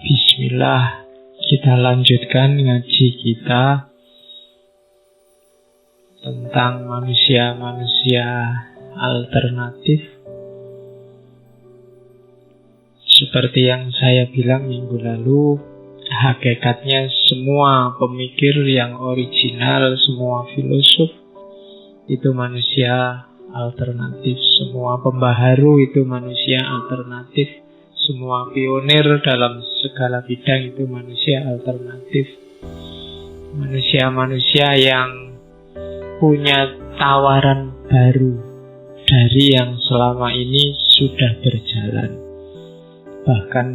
Bismillah, kita lanjutkan ngaji kita tentang manusia-manusia alternatif. Seperti yang saya bilang minggu lalu, hakikatnya semua pemikir yang original, semua filosof itu manusia alternatif. Semua pembaharu itu manusia alternatif. Semua pionir dalam segala bidang itu manusia alternatif. Manusia-manusia yang punya tawaran baru dari yang selama ini sudah berjalan. Bahkan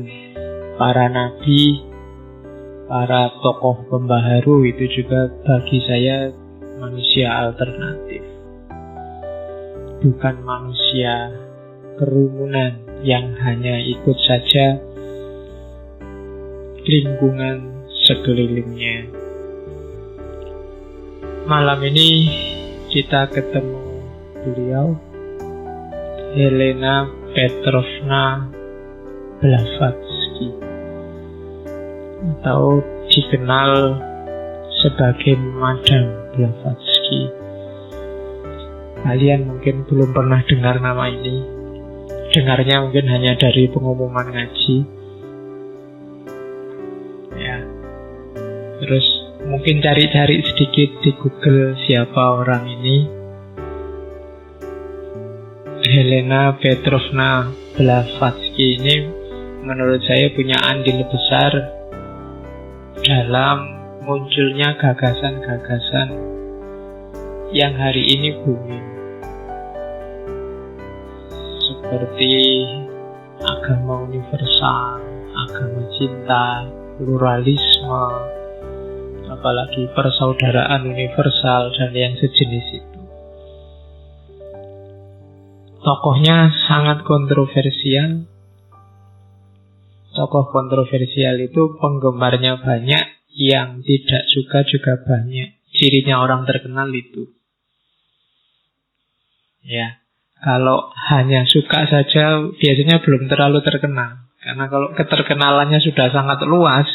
para nabi, para tokoh pembaharu itu juga bagi saya manusia alternatif. Bukan manusia kerumunan yang hanya ikut saja lingkungan sekelilingnya. Malam ini kita ketemu beliau, Helena Petrovna Blavatsky, atau dikenal sebagai Madame Blavatsky. Kalian mungkin belum pernah dengar nama ini. Dengarnya mungkin hanya dari pengumuman ngaji. Ya. Terus mungkin cari-cari sedikit di Google siapa orang ini. Helena Petrovna Blavatsky ini menurut saya punya andil besar dalam munculnya gagasan-gagasan yang hari ini booming, seperti agama universal, agama cinta, pluralisme, apalagi persaudaraan universal dan yang sejenis itu. Tokohnya sangat kontroversial. Tokoh kontroversial itu penggemarnya banyak, yang tidak suka juga banyak. Cirinya orang terkenal itu. Ya. Kalau hanya suka saja biasanya belum terlalu terkenal. Karena kalau keterkenalannya sudah sangat luas,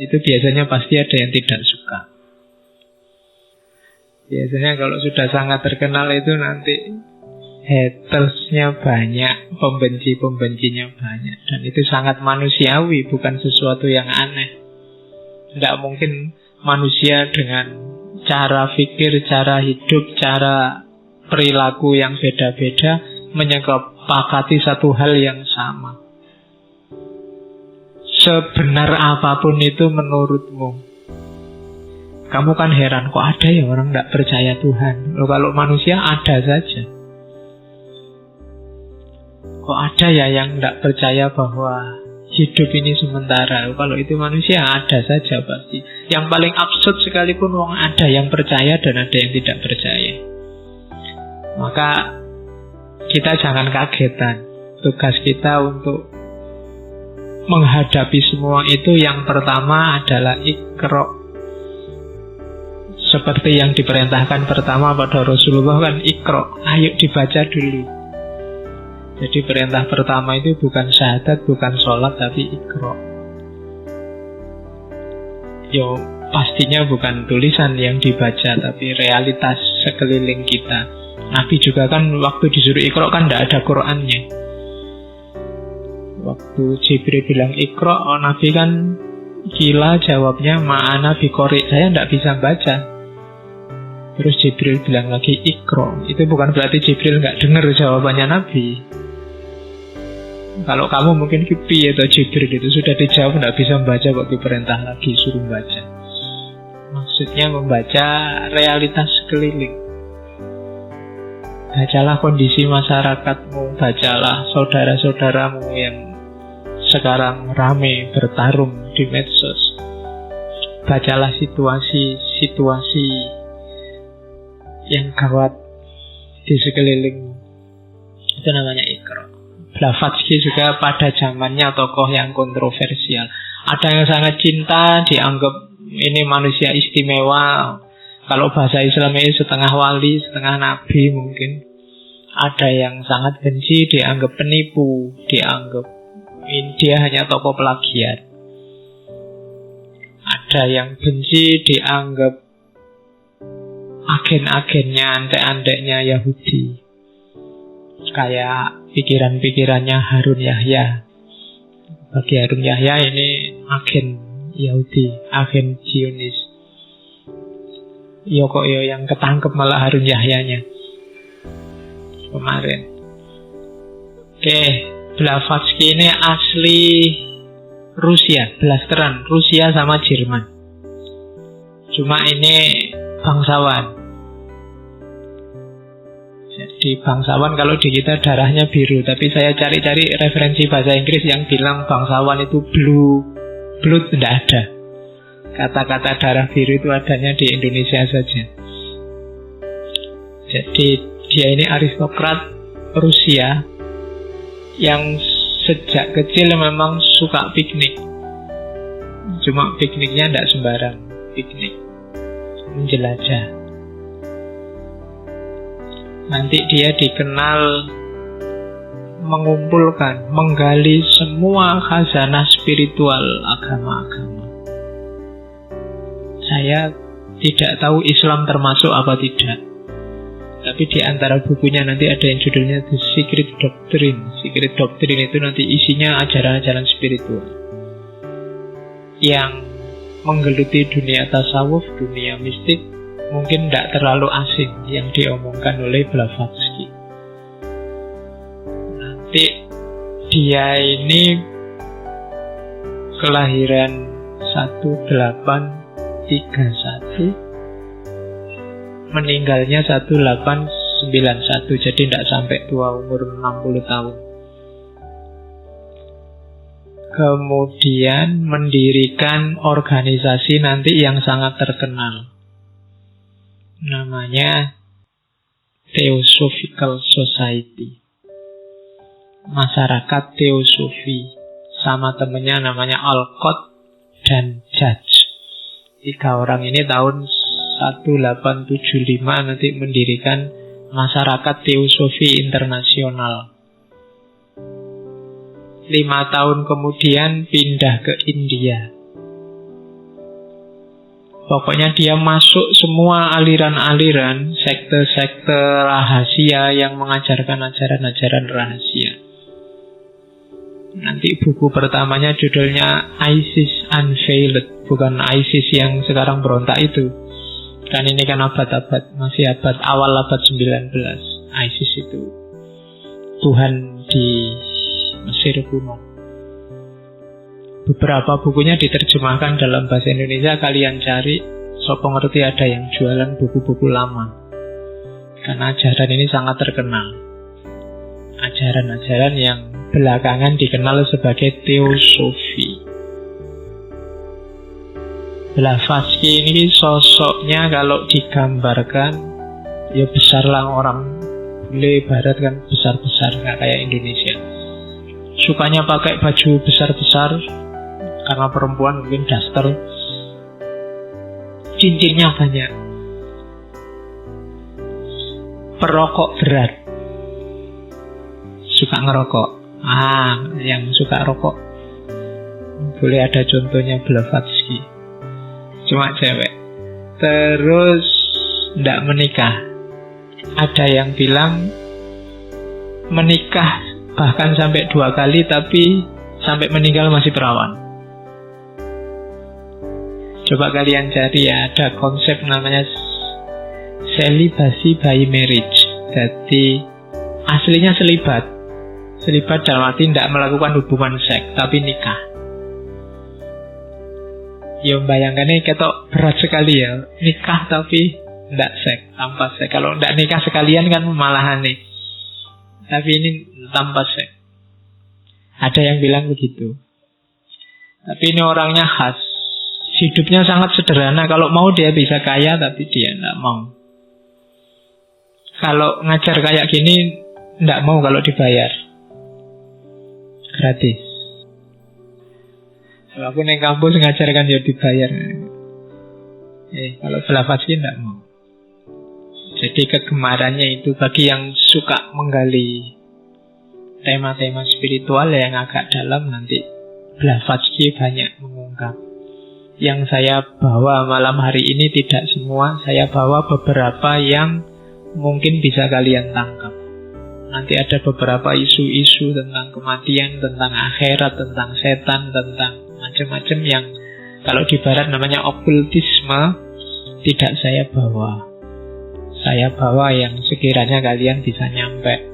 itu biasanya pasti ada yang tidak suka. Biasanya kalau sudah sangat terkenal itu nanti hatersnya banyak, pembenci-pembencinya banyak. Dan itu sangat manusiawi, bukan sesuatu yang aneh. Tidak mungkin manusia dengan cara pikir, cara hidup, cara perilaku yang beda-beda menyepakati satu hal yang sama. Sebenar apapun itu menurutmu, kamu kan heran, kok ada ya orang tidak percaya Tuhan? Loh, kalau manusia ada saja. Kok ada ya yang tidak percaya bahwa hidup ini sementara? Loh, kalau itu manusia ada saja pasti. Yang paling absurd sekalipun wong ada yang percaya dan ada yang tidak percaya. Maka kita jangan kagetan. Tugas kita untuk menghadapi semua itu yang pertama adalah Iqra. Seperti yang diperintahkan pertama pada Rasulullah kan Iqra, ayo dibaca dulu. Jadi perintah pertama itu bukan syahadat, bukan sholat, tapi Iqra. Yo, pastinya bukan tulisan yang dibaca, tapi realitas sekeliling kita. Nabi juga kan waktu disuruh Iqra kan tidak ada Qur'annya. Waktu Jibril bilang Iqra, Nabi kan gila jawabnya, ma'ana biqori, saya tidak bisa baca. Terus Jibril bilang lagi Iqra. Itu bukan berarti Jibril nggak dengar jawabannya Nabi. Kalau kamu mungkin kipi atau Jibril itu sudah dijawab tidak bisa membaca kok diperintah lagi suruh baca. Maksudnya membaca realitas sekeliling. Bacalah kondisi masyarakatmu, bacalah saudara-saudaramu yang sekarang rame bertarung di medsos. Bacalah situasi-situasi yang gawat di sekelilingmu. Itu namanya Iqra. Blavatsky juga pada zamannya tokoh yang kontroversial. Ada yang sangat cinta, dianggap ini manusia istimewa. Kalau bahasa Islam ini setengah wali, setengah nabi mungkin. Ada yang sangat benci, dianggap penipu, dianggap Dia hanya tokoh plagiat. Ada yang benci dianggap agen-agennya, antek-anteknya Yahudi. Kayak pikiran-pikirannya Harun Yahya. Bagi Harun Yahya ini agen Yahudi, agen Zionis. Kok yang ketangkep malah Harun Yahyanya kemarin. Oke, Blavatsky ini asli Rusia, blasteran Rusia sama Jerman. Cuma ini bangsawan. Jadi bangsawan kalau di kita darahnya biru, tapi saya cari-cari referensi bahasa Inggris yang bilang bangsawan itu blue blood, tidak ada. Kata-kata darah biru itu adanya di Indonesia saja. Jadi dia ini aristokrat Rusia yang sejak kecil memang suka piknik. Cuma pikniknya tidak sembarang piknik, menjelajah. Nanti dia dikenal mengumpulkan, menggali semua khazanah spiritual agama-agama. Saya tidak tahu Islam termasuk apa tidak, tapi di antara bukunya nanti ada yang judulnya The Secret Doctrine. Secret Doctrine itu nanti isinya ajaran-ajaran spiritual yang menggeluti dunia tasawuf, dunia mistik. Mungkin tidak terlalu asing yang diomongkan oleh Blavatsky. Nanti dia ini kelahiran 1831, meninggalnya 1891, jadi tidak sampai tua, umur 60 tahun. Kemudian mendirikan organisasi nanti yang sangat terkenal, namanya Theosophical Society, masyarakat teosofi, sama temennya namanya Alcott dan Judge. 3 orang ini tahun 1875 nanti mendirikan masyarakat teosofi internasional. 5 tahun kemudian pindah ke India. Pokoknya dia masuk semua aliran-aliran, sekte-sekte rahasia yang mengajarkan ajaran-ajaran rahasia. Nanti buku pertamanya judulnya ISIS Unveiled, bukan ISIS yang sekarang berontak itu. Kan ini kan abad-abad, masih awal abad 19. ISIS itu Tuhan di Mesir kuno. Beberapa bukunya diterjemahkan dalam bahasa Indonesia. Kalian cari, sopo ngerti ada yang jualan buku-buku lama, karena ajaran ini sangat terkenal. Ajaran-ajaran yang belakangan dikenal sebagai teosofi. Blavatsky ini sosoknya kalau digambarkan, ya besar lah, orang bule barat kan besar-besar, nggak kayak Indonesia. Sukanya pakai baju besar-besar, karena perempuan mungkin daster. Cincinnya banyak. Perokok berat, suka ngerokok. Yang suka rokok boleh ada contohnya Blavatsky. Cuma cewek. Terus tidak menikah. Ada yang bilang menikah bahkan sampai 2 kali, tapi sampai meninggal masih perawan. Coba kalian cari ya, ada konsep namanya celibacy by marriage. Jadi aslinya selibat dalam arti tidak melakukan hubungan seks, tapi nikah. Ya bayangkannya ketok berat sekali ya, nikah tapi tidak seks, tanpa seks. Kalau tidak nikah sekalian kan malah aneh, tapi ini tanpa seks. Ada yang bilang begitu. Tapi ini orangnya khas, hidupnya sangat sederhana. Kalau mau dia bisa kaya, tapi dia tidak mau. Kalau ngajar kayak gini tidak mau kalau dibayar, gratis. Kalau aku di kampus ngajar kan ya dibayar. Kalau Blavatsky tidak mau. Jadi kegemarannya itu bagi yang suka menggali tema-tema spiritual yang agak dalam nanti Blavatsky banyak mengungkap. Yang saya bawa malam hari ini tidak semua, saya bawa beberapa yang mungkin bisa kalian tangkap. Nanti ada beberapa isu-isu tentang kematian, tentang akhirat, tentang setan, tentang macam-macam yang kalau di barat namanya okultisme, tidak saya bawa. Saya bawa yang sekiranya kalian bisa nyampe.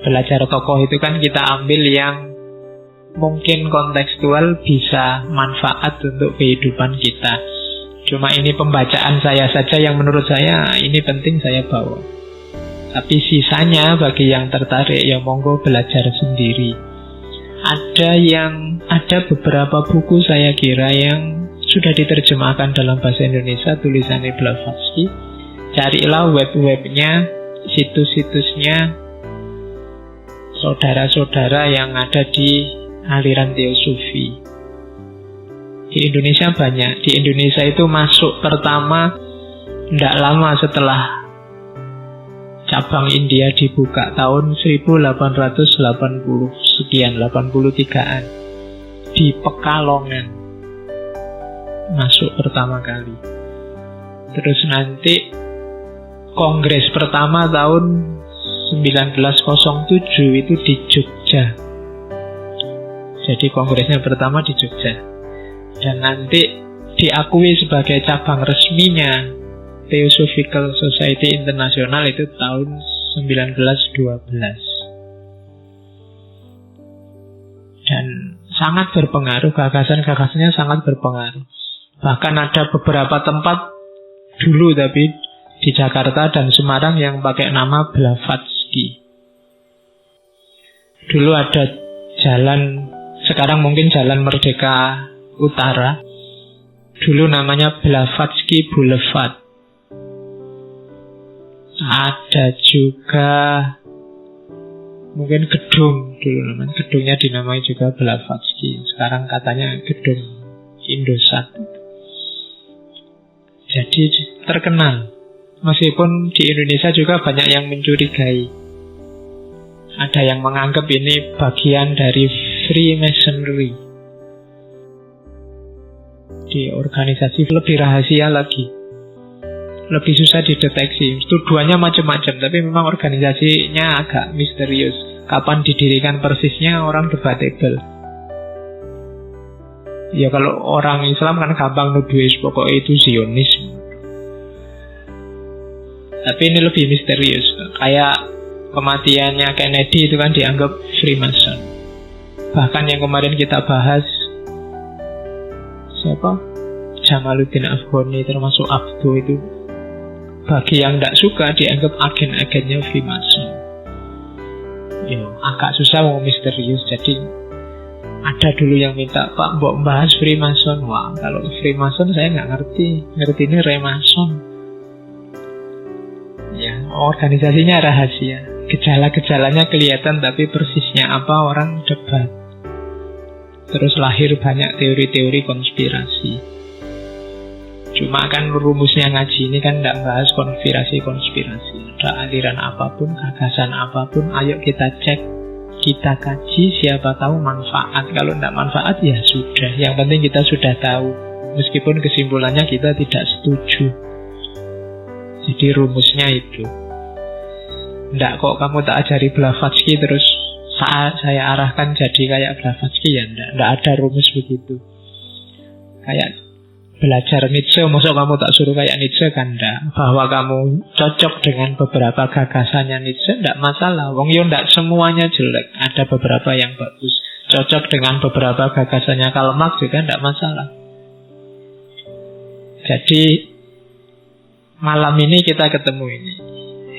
Belajar tokoh itu kan kita ambil yang mungkin kontekstual, bisa manfaat untuk kehidupan kita. Cuma ini pembacaan saya saja yang menurut saya ini penting saya bawa. Tapi sisanya bagi yang tertarik ya monggo belajar sendiri. Ada beberapa buku saya kira yang sudah diterjemahkan dalam bahasa Indonesia tulisannya Blavatsky. Carilah web-webnya, situs-situsnya saudara-saudara yang ada di aliran teosofi. Di Indonesia banyak. Di Indonesia itu masuk pertama tidak lama setelah cabang India dibuka tahun 1880 sekian, 83-an. Di Pekalongan masuk pertama kali. Terus nanti kongres pertama tahun 1907 itu di Jogja. Jadi kongresnya pertama di Jogja. Dan nanti diakui sebagai cabang resminya Theosophical Society International itu tahun 1912. Dan sangat berpengaruh, gagasan-gagasannya sangat berpengaruh. Bahkan ada beberapa tempat dulu tapi di Jakarta dan Semarang yang pakai nama Blavatsky. Dulu ada jalan, sekarang mungkin Jalan Merdeka Utara. Dulu namanya Blavatsky Boulevard. Ada juga mungkin gedung dulu namanya, gedungnya dinamai juga Blavatsky. Sekarang katanya gedung Indosat. Jadi terkenal. Meskipun di Indonesia juga banyak yang mencurigai. Ada yang menganggap ini bagian dari Freemasonry. Di organisasi lebih rahasia lagi, lebih susah dideteksi. Tuduhannya macam-macam, tapi memang organisasinya agak misterius. Kapan didirikan persisnya orang debatable. Ya kalau orang Islam kan gampang nuduh, pokoknya itu Zionis. Tapi ini lebih misterius. Kayak kematiannya Kennedy itu kan dianggap Freemason. Bahkan yang kemarin kita bahas, siapa? Jamaluddin Afghani termasuk Abdo itu, bagi yang tidak suka dianggap agen-agennya Freemason. Ya, agak susah mau misterius. Jadi ada dulu yang minta, Pak, mbok bahas Freemason. Wah, kalau Freemason saya nggak ngerti. Ngerti ini Remason. Ya, organisasinya rahasia. Gejala-gejalanya kelihatan, tapi persisnya apa orang debat. Terus lahir banyak teori-teori konspirasi. Cuma kan rumusnya ngaji ini kan tidak bahas konspirasi-konspirasi. Ada aliran apapun, gagasan apapun, ayo kita cek, kita kaji, siapa tahu manfaat. Kalau tidak manfaat ya sudah. Yang penting kita sudah tahu, meskipun kesimpulannya kita tidak setuju. Jadi rumusnya itu. Tidak kok kamu tak ajari Blavatsky terus saya arahkan jadi kayak Blavatsky, ya tidak ada rumus begitu. Kayak belajar Nietzsche, maksud kamu tak suruh kayak Nietzsche kan tidak. Bahwa kamu cocok dengan beberapa gagasannya Nietzsche tidak masalah. Wong yo tidak semuanya jelek, ada beberapa yang bagus. Cocok dengan beberapa gagasannya Karl Marx juga tidak masalah. Jadi malam ini kita ketemu ini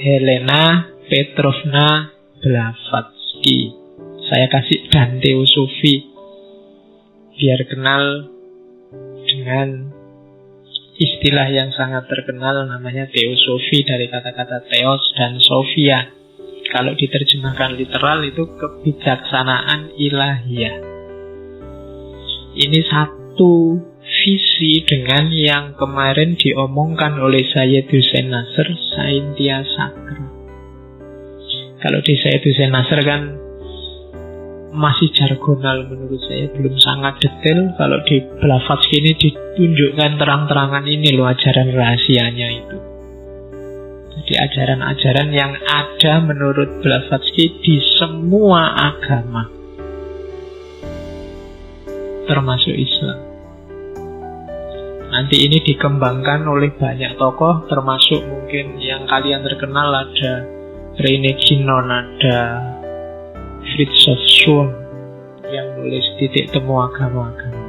Helena Petrovna Blavatsky. Saya kasih dan teosofi biar kenal dengan istilah yang sangat terkenal namanya teosofi, dari kata-kata theos dan sofia. Kalau diterjemahkan literal itu kebijaksanaan ilahiyah. Ini satu visi dengan yang kemarin diomongkan oleh Syed Hussein Nasr, Saintia Sakra. Kalau di Sayyidus Nasr kan masih jargonal menurut saya, belum sangat detail. Kalau di Blavatsky ini ditunjukkan terang-terangan, ini loh ajaran rahasianya itu. Jadi ajaran-ajaran yang ada menurut Blavatsky di semua agama, termasuk Islam. Nanti ini dikembangkan oleh banyak tokoh, termasuk mungkin yang kalian terkenal ada René Guénon, ada Fritjof Schuon yang nulis Titik Temu Agama-Agama,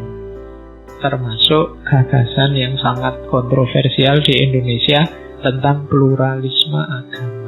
termasuk gagasan yang sangat kontroversial di Indonesia tentang pluralisme agama.